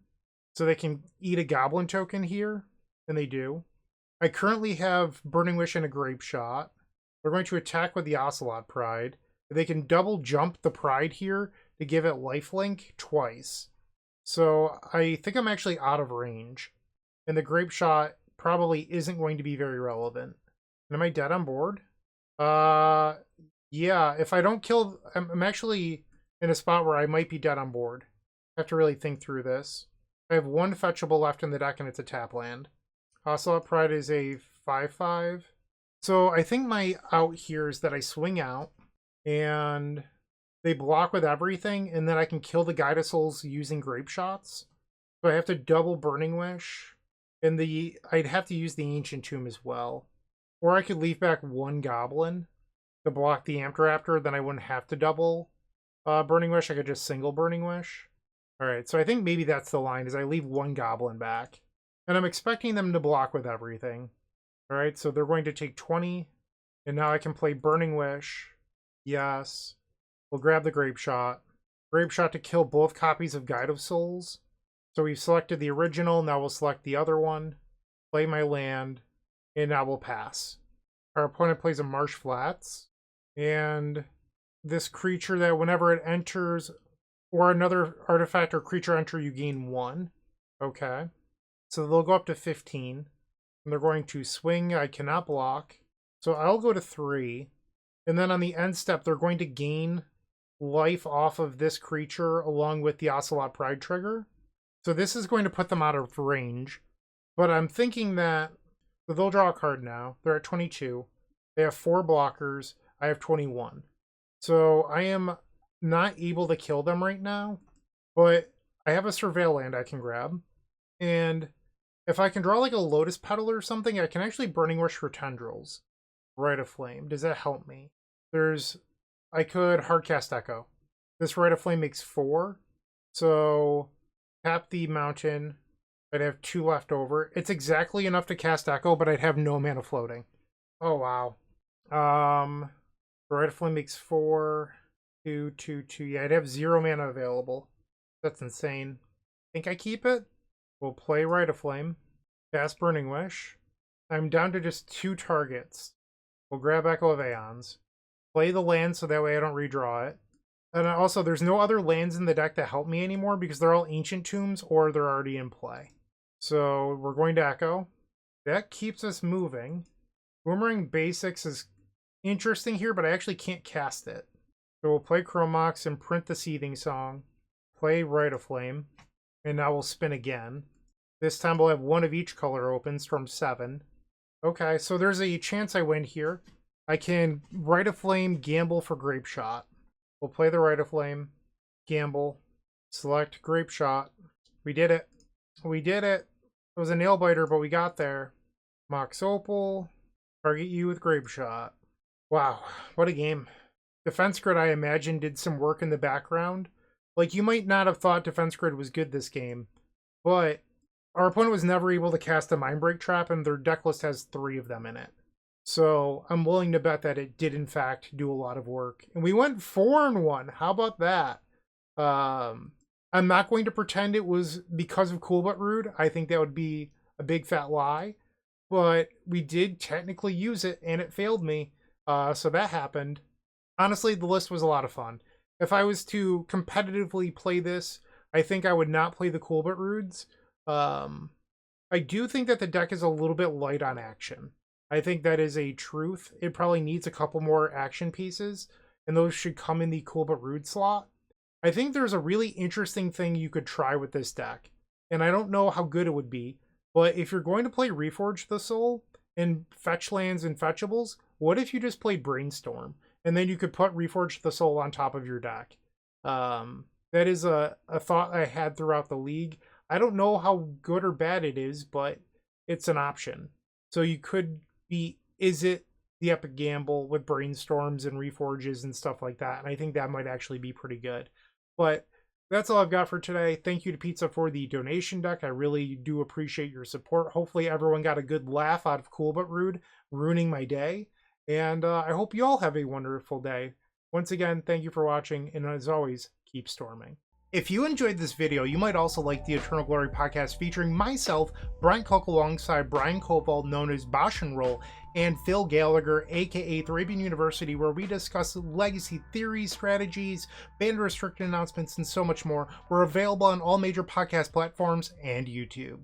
So they can eat a Goblin token here, and they do. I currently have Burning Wish and a Grape Shot. They're going to attack with the Ocelot Pride. They can double jump the Pride here to give it lifelink twice. So I think I'm actually out of range. And the Grape Shot probably isn't going to be very relevant. And am I dead on board? Yeah, if I don't kill... I'm actually in a spot where I might be dead on board. I have to really think through this. I have 1 fetchable left in the deck and it's a tap land. Ocelot Pride is a 5/5. So I think my out here is that I swing out and they block with everything, and then I can kill the Guide of Souls using Grape Shots. So I have to double Burning Wish. And I'd have to use the Ancient Tomb as well. Or I could leave back 1 Goblin to block the Amped Raptor, then I wouldn't have to double Burning Wish. I could just single Burning Wish. Alright, so I think maybe that's the line, is I leave 1 Goblin back. And I'm expecting them to block with everything. Alright, so they're going to take 20. And now I can play Burning Wish. Yes. We'll grab the Grape Shot. Grape Shot to kill both copies of Guide of Souls. So we've selected the original, now we'll select the other one. Play my land. And now we'll pass. Our opponent plays a Marsh Flats. And this creature that whenever it enters, or another artifact or creature enter, you gain 1. Okay. So they'll go up to 15. And they're going to swing. I cannot block. So I'll go to 3. And then on the end step, they're going to gain life off of this creature along with the Ocelot Pride trigger. So this is going to put them out of range. But I'm thinking that... So they'll draw a card now. They're at 22. They have 4 blockers. I have 21. So I am not able to kill them right now. But I have a Surveil land I can grab. And if I can draw like a Lotus Petal or something, I can actually Burning Wish for Tendrils. Rite of Flame. Does that help me? I could Hardcast Echo. This Rite of Flame makes 4. So tap the mountain. I'd have 2 left over. It's exactly enough to cast Echo, but I'd have no mana floating. Oh, wow. Rite of Flame makes 4. 2, 2, 2. Yeah, I'd have 0 mana available. That's insane. Think I keep it? We'll play Rite of Flame. Cast Burning Wish. I'm down to just 2 targets. We'll grab Echo of Eons. Play the land so that way I don't redraw it. And also, there's no other lands in the deck that help me anymore because they're all Ancient Tombs or they're already in play. So we're going to Echo. That keeps us moving. Boomerang Basics is interesting here, but I actually can't cast it. So we'll play Chromox and print the Seething Song. Play Rite of Flame. And now we'll spin again. This time we'll have 1 of each color open, Storm 7. Okay, so there's a chance I win here. I can Rite of Flame, gamble for Grape Shot. We'll play the Rite of Flame, gamble, select Grape Shot. We did it. We did it. It was a nail biter, but we got there. Mox Opal, target you with Grape Shot. Wow, what a game. Defense Grid, I imagine, did some work in the background. Like, you might not have thought Defense Grid was good this game, but our opponent was never able to cast a Mindbreak Trap, and their deck list has 3 of them in it. So I'm willing to bet that it did in fact do a lot of work. And we went 4-1. How about that? I'm not going to pretend it was because of Cool But Rude. I think that would be a big fat lie. But we did technically use it, and it failed me. So that happened. Honestly, the list was a lot of fun. If I was to competitively play this, I think I would not play the Cool But Rudes. I do think that the deck is a little bit light on action. I think that is a truth. It probably needs a couple more action pieces, and those should come in the Cool But Rude slot. I think there's a really interesting thing you could try with this deck, and I don't know how good it would be, but if you're going to play Reforge the Soul and fetch lands and fetchables, what if you just played Brainstorm, and then you could put Reforge the Soul on top of your deck? That is a thought I had throughout the league. I don't know how good or bad it is, but it's an option. So you could be, is it the epic gamble with brainstorms and reforges and stuff like that? And I think that might actually be pretty good. But that's all I've got for today. Thank you to Pizza for the donation deck. I really do appreciate your support. Hopefully everyone got a good laugh out of Cool But Rude ruining my day. And I hope you all have a wonderful day. Once again, thank you for watching, and as always, keep storming. If you enjoyed this video, you might also like the Eternal Glory podcast featuring myself, Bryant Cook, alongside Brian Cobalt, known as Bosch and Roll, and Phil Gallagher, aka Thrabian University, where we discuss legacy theories, strategies, ban restricted announcements, and so much more. We're available on all major podcast platforms and YouTube.